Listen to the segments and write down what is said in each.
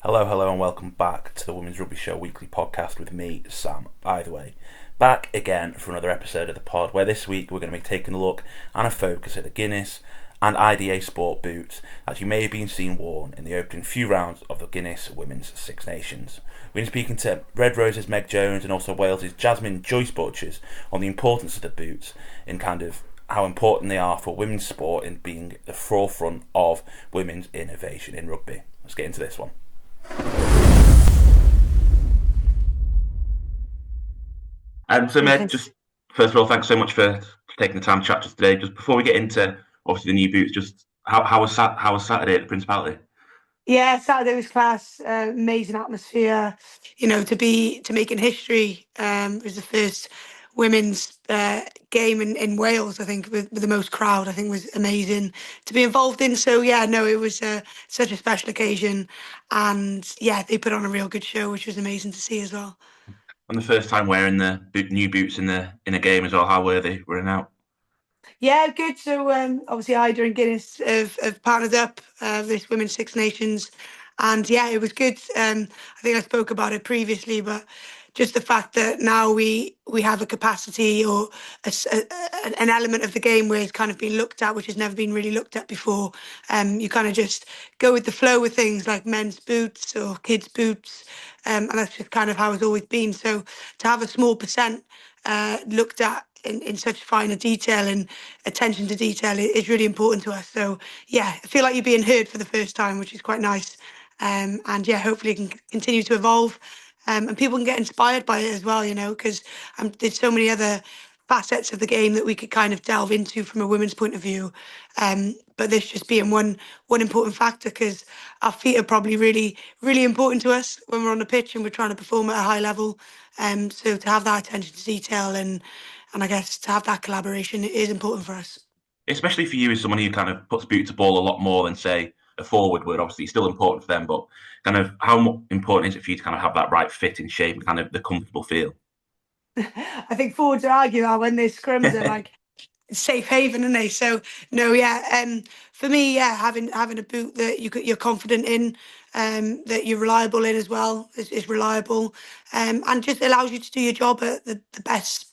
Hello, hello, and welcome back to the Women's Rugby Show weekly podcast with me, Sam. By the way, back again for another episode of the pod, where this week we're going to be taking a look and a focus at the Guinness and IDA Sport boots that you may have been seen worn in the opening few rounds of the Guinness Women's Six Nations. We're going to be speaking to Red Rose's Meg Jones and also Wales's Jasmine Joyce-Butchers on the importance of the boots and kind of how important they are for women's sport in being the forefront of women's innovation in rugby. Let's get into this one. So Meg, just first of all, thanks so much for taking the time to chat to us today. Just before we get into obviously the new boots, just how was Saturday at the Principality? Yeah, Saturday was class. Amazing atmosphere. To making history. It was the first women's game in Wales. I think with the most crowd. I think was amazing to be involved in. So yeah, no, it was such a special occasion, and yeah, they put on a real good show, which was amazing to see as well. And the first time wearing the new boots in a game as well. How were they? Were out? Yeah, good. So obviously, Ida and Guinness have partnered up this Women's Six Nations, and yeah, it was good. I think I spoke about it previously, but just the fact that now we have a capacity or an element of the game where it's kind of been looked at, which has never been really looked at before. You kind of just go with the flow with things like men's boots or kids' boots, and that's just kind of how it's always been. So to have a small percent looked at in such finer detail and attention to detail is really important to us. So yeah, I feel like you're being heard for the first time, which is quite nice. And yeah, hopefully it can continue to evolve, and people can get inspired by it as well, because there's so many other facets of the game that we could kind of delve into from a women's point of view. But this just being one important factor, because our feet are probably really, really important to us when we're on the pitch and we're trying to perform at a high level. So to have that attention to detail and I guess to have that collaboration is important for us. Especially for you as someone who kind of puts boot to ball a lot more than say a forward would. Obviously, it's still important for them, but kind of how important is it for you to kind of have that right fit in shape and kind of the comfortable feel? I think forwards are arguing that when their scrums are like safe haven, aren't they? So no, yeah. For me, yeah, having a boot that you're confident in, that you're reliable in as well is reliable, and just allows you to do your job at the best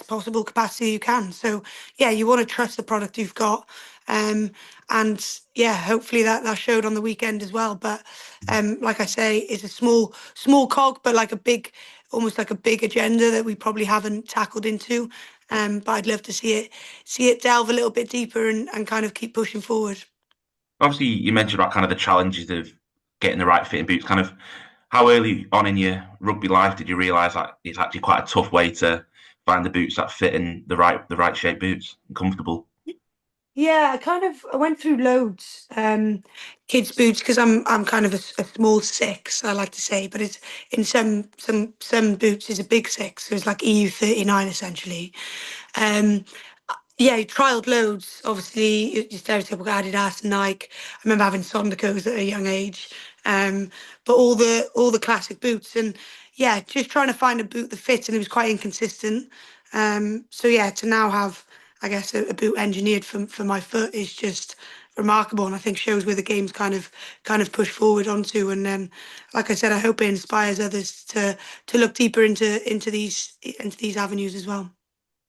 possible capacity you can. So yeah, you want to trust the product you've got, and yeah, hopefully that showed on the weekend as well. But like I say, it's a small cog, but like almost like a big agenda that we probably haven't tackled into. But I'd love to see it delve a little bit deeper and kind of keep pushing forward. Obviously, you mentioned about kind of the challenges of getting the right fitting boots. Kind of how early on in your rugby life did you realise that it's actually quite a tough way to find the boots that fit in the right shape boots and comfortable? Yeah, I went through loads. Kids boots because I'm kind of a small six, I like to say, but it's in some boots is a big six, so it's like EU 39 essentially. Um, yeah, I trialed loads. Obviously, your stereotypical Adidas and Nike. I remember having Sondicos at a young age, um, but all the classic boots, and yeah, just trying to find a boot that fits, and it was quite inconsistent. So yeah, to now have, I guess, a boot engineered for my foot is just remarkable, and I think shows where the game's kind of pushed forward onto. And like I said, I hope it inspires others to look deeper into these avenues as well.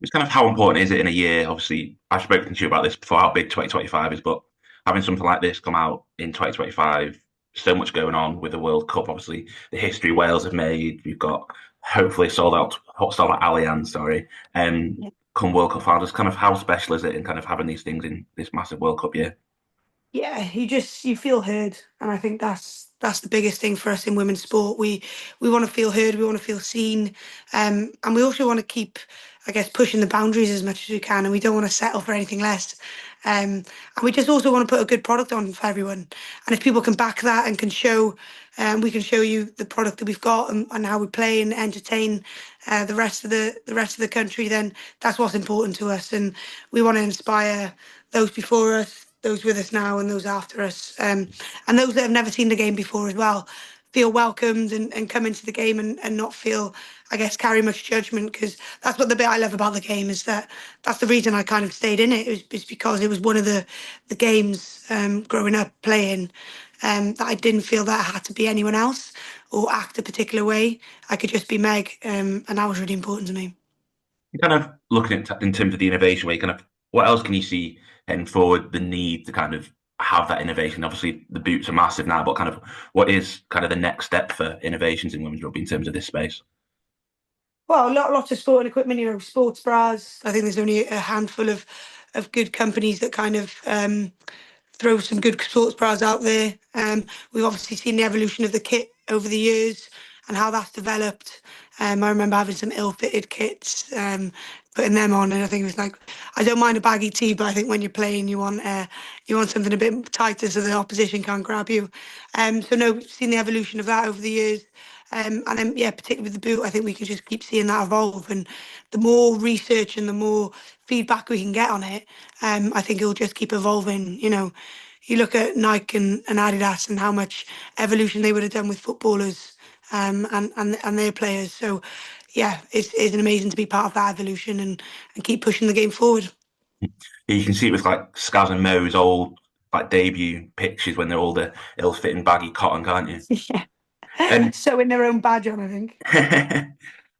It's kind of how important is it in a year? Obviously, I've spoken to you about this before, how big 2025 is, but having something like this come out in 2025, so much going on with the World Cup. Obviously, the history Wales have made. We've got hopefully sold out Allianz, sorry, Yeah. come World Cup finals. Kind of how special is it in kind of having these things in this massive World Cup year? Yeah, you feel heard, and I think that's the biggest thing for us in women's sport. We want to feel heard, we want to feel seen, and we also want to keep, I guess, pushing the boundaries as much as we can, and we don't want to settle for anything less. And we just also want to put a good product on for everyone. And if people can back that and can show, we can show you the product that we've got and how we play and entertain the rest of the country, then that's what's important to us, and we want to inspire those before us, those with us now, and those after us, and those that have never seen the game before as well, feel welcomed and come into the game and not feel, I guess, carry much judgment, because that's what the bit I love about the game is that that's the reason I kind of stayed in it. It was because it was one of the games growing up playing. that I didn't feel that I had to be anyone else or act a particular way. I could just be Meg, and that was really important to me. You're kind of looking at in terms of the innovation, where you kind of what else can you see heading forward? The need to kind of have that innovation. Obviously, the boots are massive now, but kind of what is kind of the next step for innovations in women's rugby in terms of this space? Well, lots of sporting equipment, sports bras. I think there's only a handful of good companies that kind of throw some good sports bras out there. We've obviously seen the evolution of the kit over the years and how that's developed. I remember having some ill-fitted kits, putting them on, and I think it was like, I don't mind a baggy tee, but I think when you're playing, you want something a bit tighter so the opposition can't grab you. So no, we've seen the evolution of that over the years. And then, yeah, particularly with the boot, I think we can just keep seeing that evolve. And the more research and the more feedback we can get on it, I think it'll just keep evolving. You look at Nike and Adidas and how much evolution they would have done with footballers, and their players. So, yeah, it's amazing to be part of that evolution and keep pushing the game forward. You can see it with like Skaz and Mo's old like debut pictures when they're all the ill-fitting baggy cotton, can't you? Yeah. And Sewing their own badge on, I think.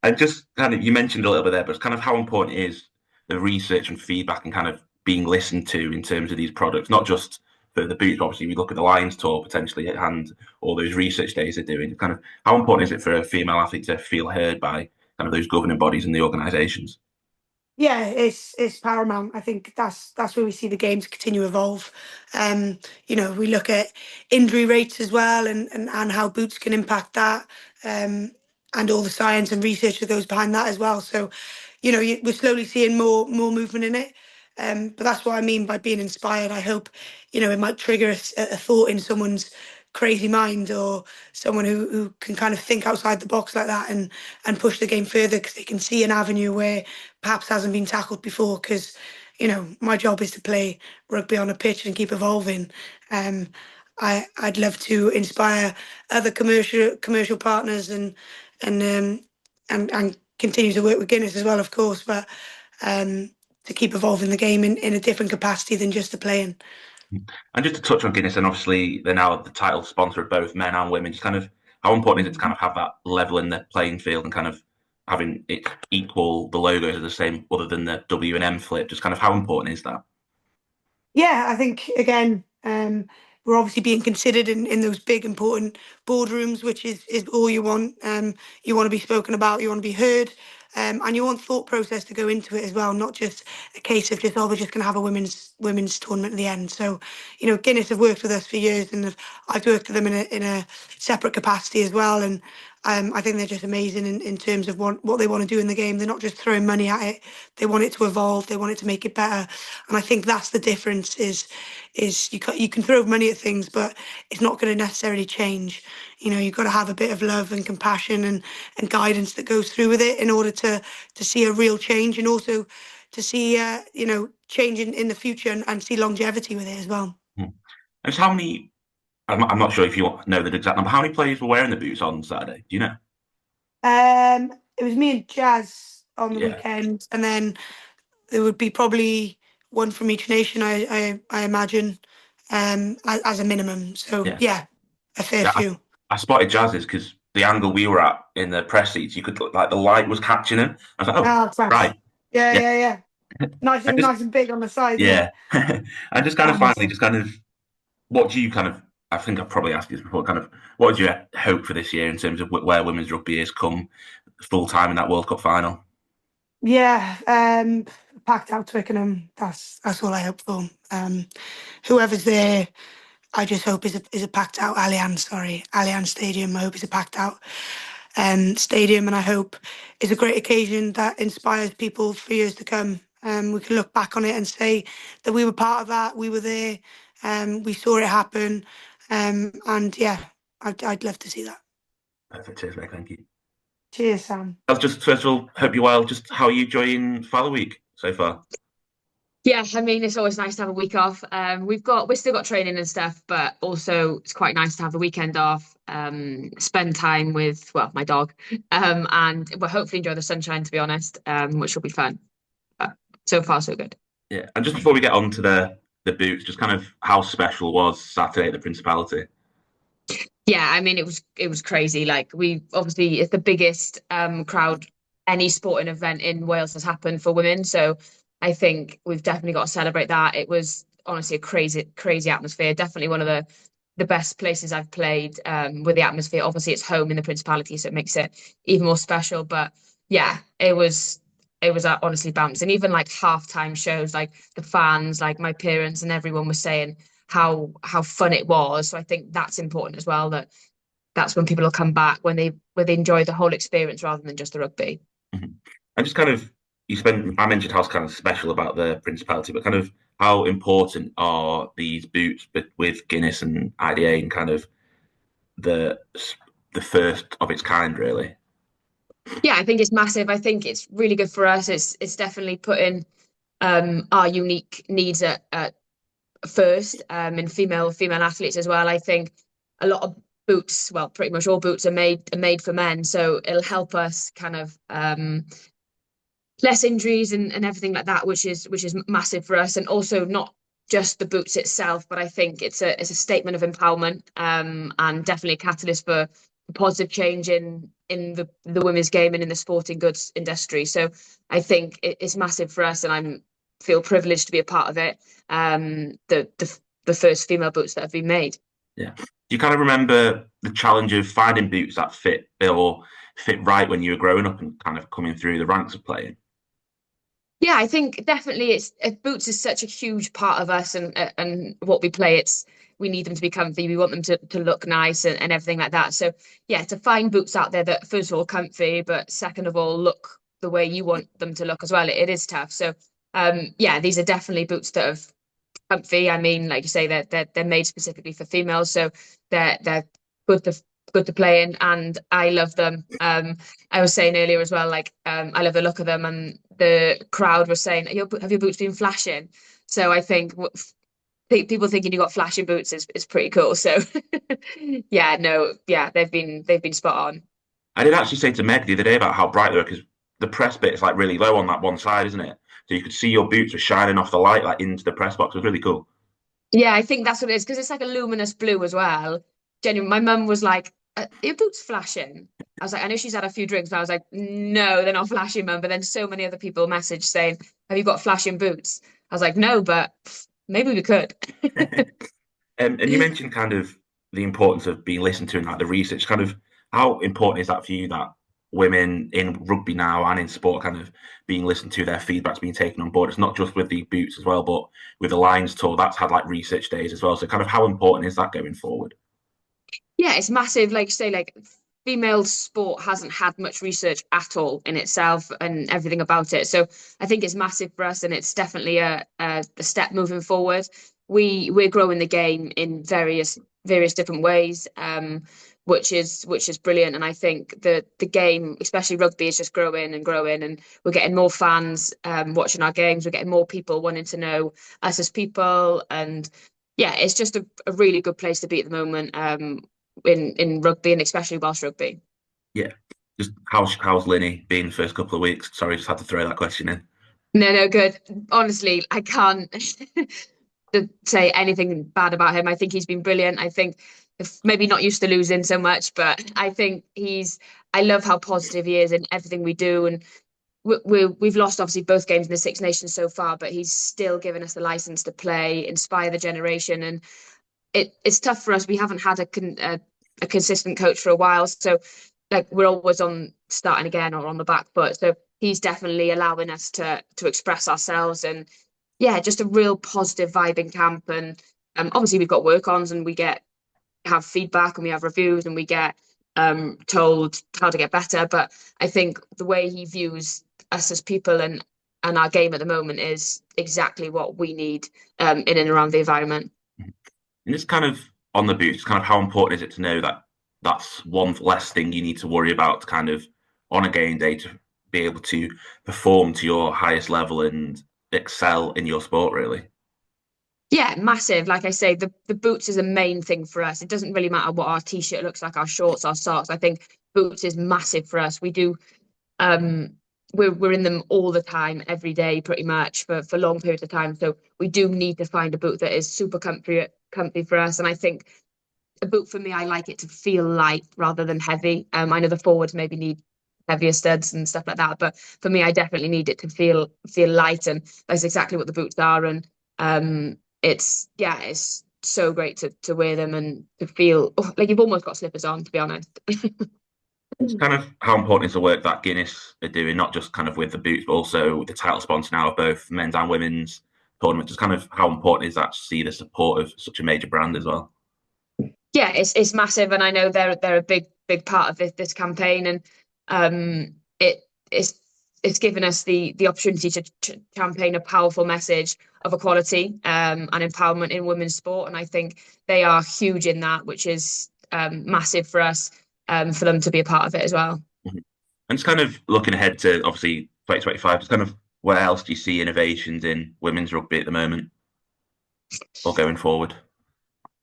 and just kind of you mentioned a little bit there, but it's kind of how important is the research and feedback and kind of being listened to in terms of these products, not just for the boots. Obviously, we look at the Lions tour potentially at hand, all those research days they're doing. Kind of how important is it for a female athlete to feel heard by kind of those governing bodies and the organisations? Yeah, it's paramount. I think that's where we see the games continue to evolve. We look at injury rates as well and how boots can impact that, and all the science and research that goes behind that as well. So, we're slowly seeing more movement in it. But that's what I mean by being inspired. I hope, it might trigger a thought in someone's crazy mind or someone who can kind of think outside the box like that and push the game further because they can see an avenue where perhaps hasn't been tackled before. Because, my job is to play rugby on a pitch and keep evolving. Um, I'd love to inspire other commercial partners and continue to work with Guinness as well, of course, but um, to keep evolving the game in a different capacity than just the playing. And just to touch on Guinness, and obviously they're now the title sponsor of both men and women. Just kind of how important is it to kind of have that level in the playing field and kind of having it equal the logos are the same, other than the W and M flip. Just kind of how important is that? Yeah, I think again, we're obviously being considered in those big important boardrooms, which is all you want. You want to be spoken about, you want to be heard, and you want thought process to go into it as well, not just a case of just, oh, we're just going to have a women's tournament at the end. So, Guinness have worked with us for years, and I've worked with them in a separate capacity as well, and. I think they're just amazing in terms of what they want to do in the game. They're not just throwing money at it; they want it to evolve. They want it to make it better, and I think that's the difference. Is you can throw money at things, but it's not going to necessarily change. You've got to have a bit of love and compassion and guidance that goes through with it in order to see a real change, and also to see change in the future and see longevity with it as well. Hmm. And just how many? I'm not sure if you know the exact number. How many players were wearing the boots on Saturday? Do you know? It was me and Jazz on the Yeah, weekend, and then there would be probably one from each nation, I imagine, as a minimum. So yeah, yeah, a fair yeah. few. I spotted Jazz's because the angle we were at in the press seats, you could look like the light was catching him. I was like, oh, Oh, right, class. Yeah, yeah. yeah, yeah. Nice I and just nice and big on the side there. yeah, and just kind of Oh, finally, massive. just kind of what do you kind of? I think I've probably asked you this before. Kind of, what do you hope for this year in terms of where women's rugby is come full time in that World Cup final? Yeah, packed out Twickenham. That's all I hope for. Whoever's there, I just hope is a packed out Allianz Stadium. I hope is a packed out stadium, and I hope is a great occasion that inspires people for years to come. We can look back on it and say that we were part of that. We were there. We saw it happen, and yeah, I'd love to see that. Perfect. Cheers, mate. Thank you. Cheers, Sam. I was just first of all, hope you're well. Just how are you enjoying Father Week so far? Yeah, I mean, it's always nice to have a week off. We've still got training and stuff, but also it's quite nice to have the weekend off, spend time with, well, my dog, and we'll hopefully enjoy the sunshine, to be honest, which will be fun. But so far, so good. Yeah, and just before we get on to the boots, just kind of how special was Saturday at the Principality? Yeah, I mean it was crazy. Like we obviously it's the biggest crowd any sporting event in Wales has happened for women. So I think we've definitely got to celebrate that. It was honestly a crazy atmosphere. Definitely one of the best places I've played with the atmosphere. Obviously it's home in the Principality, so it makes it even more special. But yeah, it was honestly bounced. And even like halftime shows, like the fans, like my parents and everyone was saying how fun it was. So I think that's important as well, that's when people will come back when they enjoy the whole experience rather than just the rugby. Mhm. And just kind of, I mentioned how it's kind of special about the Principality, but kind of how important are these boots with Guinness and IDA and kind of the the first of its kind, really? Yeah, I think it's massive. I think it's really good for us. It's definitely putting our unique needs at first, and female athletes as well. I think a lot of boots, well, pretty much all boots are made for men, so it'll help us kind of less injuries and everything like that, which is massive for us. And also not just the boots itself, but I think it's a statement of empowerment, and definitely a catalyst for positive change in the women's game and in the sporting goods industry. So I think it's massive for us, and I'm feel privileged to be a part of it. The first female boots that have been made. Yeah. Do you kind of remember the challenge of finding boots that fit right when you were growing up and kind of coming through the ranks of playing? Yeah, I think definitely boots is such a huge part of us and what we play. We need them to be comfy. We want them to look nice and everything like that. So yeah, to find boots out there that first of all comfy, but second of all look the way you want them to look as well. It is tough. So yeah, these are definitely boots that are comfy. I mean, like you say, they're made specifically for females, so they're good to good to play in, and I love them. I was saying earlier as well, like I love the look of them, and the crowd was saying, Have your boots been flashing?" So I think people thinking you got flashing boots is pretty cool. So yeah, no, yeah, they've been spot on. I did actually say to Meg the other day about how bright they were because the press bit is like really low on that one side, isn't it? So you could see your boots were shining off the light like into the press box. It was really cool. Yeah, I think that's what it is because it's like a luminous blue as well. Genuinely, my mum was like, "Your boots flashing?" I was like, "I know she's had a few drinks," but I was like, "No, they're not flashing, mum." But then so many other people messaged saying, "Have you got flashing boots?" I was like, "No, but maybe we could." And you mentioned kind of the importance of being listened to and like the research. Kind of how important is that for you that women in rugby now and in sport kind of being listened to, their feedback's being taken on board? It's not just with the boots as well, but with the Lions tour, that's had like research days as well. So kind of how important is that going forward? Yeah, it's massive. Like you say, like female sport hasn't had much research at all in itself and everything about it. So I think it's massive for us, and it's definitely a step moving forward. We're growing the game in various different ways, which is brilliant. And I think the game, especially rugby, is just growing and growing, and we're getting more fans watching our games. We're getting more people wanting to know us as people, and yeah, it's just a really good place to be at the moment. In rugby and especially Welsh rugby. Yeah. Just how's Linny been the first couple of weeks? Sorry, just had to throw that question in. No, no, good. Honestly, I can't say anything bad about him. I think he's been brilliant. I think if maybe not used to losing so much, but I think I love how positive he is in everything we do. And we've lost obviously both games in the Six Nations so far, but he's still given us the license to play, inspire the generation. And it's tough for us. We haven't had a consistent coach for a while, so like we're always on starting again or on the back foot. So he's definitely allowing us to express ourselves, and yeah, just a real positive vibe in camp. And obviously we've got work-ons, and have feedback, and we have reviews, and we get told how to get better. But I think the way he views us as people and our game at the moment is exactly what we need in and around the environment. And it's kind of on the boots, kind of how important is it to know that that's one less thing you need to worry about to kind of on a game day to be able to perform to your highest level and excel in your sport, really? Yeah, massive. Like I say, the boots is a main thing for us. It doesn't really matter what our t-shirt looks like, our shorts, our socks. I think boots is massive for us. We do um we're in them all the time, every day, pretty much for long periods of time. So we do need to find a boot that is super comfy for us. And I think a boot for me, I like it to feel light rather than heavy. I know the forwards maybe need heavier studs and stuff like that, but for me, I definitely need it to feel light, and that's exactly what the boots are. And it's so great to wear them and to feel like you've almost got slippers on, to be honest. It's kind of how important is the work that Guinness are doing, not just kind of with the boots, but also with the title sponsor now of both men's and women's tournaments. Just kind of how important is that to see the support of such a major brand as well? Yeah, it's massive, and I know they're a big part of this campaign, and it's given us the opportunity to campaign a powerful message of equality and empowerment in women's sport, and I think they are huge in that, which is massive for us, for them to be a part of it as well. Mhm. And just kind of looking ahead to obviously 2025, just kind of where else do you see innovations in women's rugby at the moment or going forward?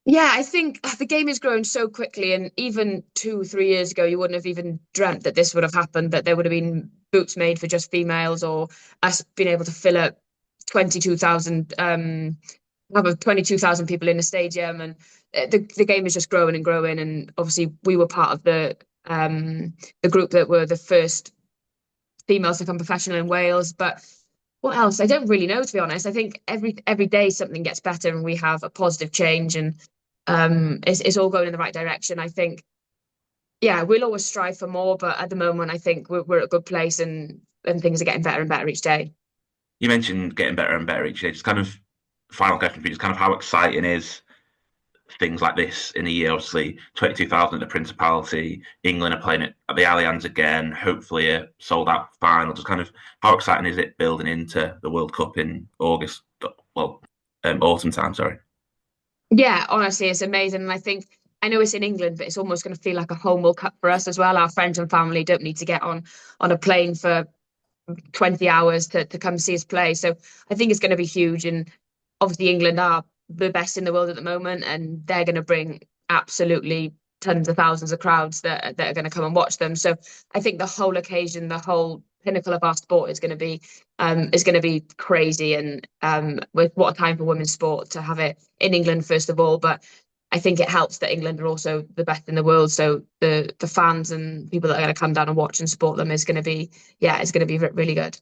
Yeah, I think the game is growing so quickly, and even 2, 3 years ago, you wouldn't have even dreamt that this would have happened, that there would have been boots made for just females, or us being able to fill up 22,000, have 22,000 people in the stadium, and the game is just growing and growing. And obviously, we were part of the group that were the first females to become professional in Wales, but what else? I don't really know, to be honest. I think every day something gets better and we have a positive change, and it's all going in the right direction. I think, yeah, we'll always strive for more, but at the moment, I think we're at a good place, and things are getting better and better each day. You mentioned getting better and better each day. Just kind of final question for you, just kind of how exciting is things like this in a year? Obviously, 22,000 at the Principality, England are playing it at the Allianz again, hopefully a sold out final. Just kind of how exciting is it building into the World Cup in August, well, autumn time, sorry. Yeah, honestly, it's amazing. And I think, I know it's in England, but it's almost going to feel like a home World Cup for us as well. Our friends and family don't need to get on a plane for 20 hours to come see us play. So I think it's going to be huge. And obviously, England are the best in the world at the moment, and they're going to bring absolutely tons of thousands of crowds that are going to come and watch them. So I think the whole occasion, the whole pinnacle of our sport is going to be crazy. And with what a time for women's sport to have it in England first of all, but I think it helps that England are also the best in the world. So the fans and people that are going to come down and watch and support them is going to be, yeah, it's going to be really good.